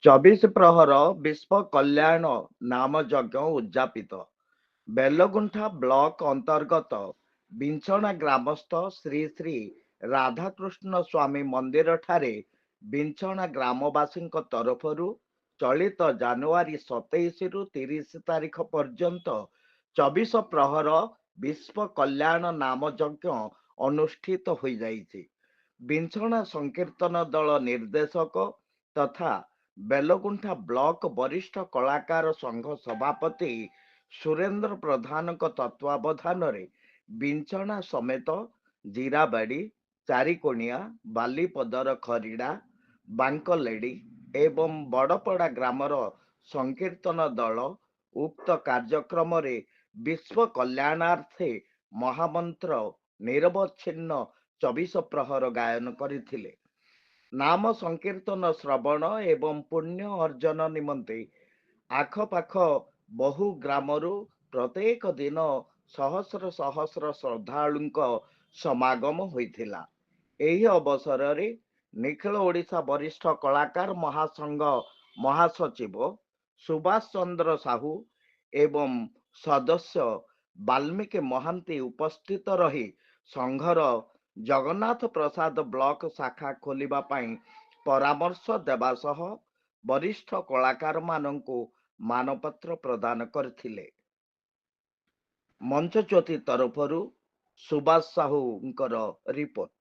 ଚବିଶ ପ୍ରହର ବିଶ୍ୱ କଲ୍ୟାଣ ନାମ ଯଜ୍ଞ ଉଦ୍ଯାପିତ। ବେଲଗୁଣ୍ଠା ବ୍ଲକ ଅନ୍ତର୍ଗତ ବିଞ୍ଚଣା ଗ୍ରାମସ୍ଥ ଶ୍ରୀ ଶ୍ରୀ ରାଧାକୃଷ୍ଣ ସ୍ୱାମୀ ମନ୍ଦିର ଠାରେ ବିଞ୍ଚଣା ଗ୍ରାମବାସୀଙ୍କ ତରଫରୁ ଚଳିତ ଜାନୁଆରୀ 27ରୁ 30 ତାରିଖ ପର୍ଯ୍ୟନ୍ତ 24 ପ୍ରହର ବିଶ୍ୱ କଲ୍ୟାଣ ନାମ ଯଜ୍ଞ ଅନୁଷ୍ଠିତ ହୋଇଯାଇଛି। ବିଞ୍ଚଣା ସଂକୀର୍ତ୍ତନ ଦଳ ନିର୍ଦ୍ଦେଶକ ତଥା ବେଲଗୁଣ୍ଠା ବ୍ଲକ ବରିଷ୍ଠ କଳାକାର ସଂଘ ସଭାପତି ସୁରେନ୍ଦ୍ର ପ୍ରଧାନଙ୍କ ତତ୍ତ୍ୱାବଧାନରେ ବିଞ୍ଚଣା ସମେତ ଜିରାବାଡ଼ି, ଚାରିକୋଣିଆ, ବାଲିପଦର ଖରିଡ଼ା, ବାଙ୍କଲେଡ଼ି ଏବଂ ବଡ଼ପଡ଼ା ଗ୍ରାମର ସଂକୀର୍ତ୍ତନ ଦଳ ଉକ୍ତ କାର୍ଯ୍ୟକ୍ରମରେ ବିଶ୍ୱ କଲ୍ୟାଣାର୍ଥେ ମହାମନ୍ତ୍ର ନିରବଚ୍ଛିନ୍ନ 24 ପ୍ରହର ଗାୟନ କରିଥିଲେ। ନାମ ସଂକୀର୍ତ୍ତନ ଶ୍ରବଣ ଏବଂ ପୁଣ୍ୟ ଅର୍ଜନ ନିମନ୍ତେ ଆଖପାଖ ବହୁ ଗ୍ରାମରୁ ପ୍ରତ୍ୟେକ ଦିନ ସହସ୍ର ସହସ୍ର ଶ୍ରଦ୍ଧାଳୁଙ୍କ ସମାଗମ ହୋଇଥିଲା। ଏହି ଅବସରରେ ନିଖିଳ ଓଡ଼ିଶା ବରିଷ୍ଠ କଳାକାର ମହାସଂଘ ମହାସଚିବ ସୁଭାଷ ଚନ୍ଦ୍ର ସାହୁ ଏବଂ ସଦସ୍ୟ ବାଲ୍ମୀକି ମହାନ୍ତି ଉପସ୍ଥିତ ରହି ସଂଘର ଜଗନ୍ନାଥ ପ୍ରସାଦ ବ୍ଲକ ଶାଖା ଖୋଲିବା ପାଇଁ ପରାମର୍ଶ ଦେବା ସହ ବରିଷ୍ଠ କଳାକାରମାନଙ୍କୁ ମାନପତ୍ର ପ୍ରଦାନ କରିଥିଲେ। ମଞ୍ଚଜ୍ୟୋତି ତରଫରୁ ସୁଭାଷ ସାହୁଙ୍କର ରିପୋର୍ଟ।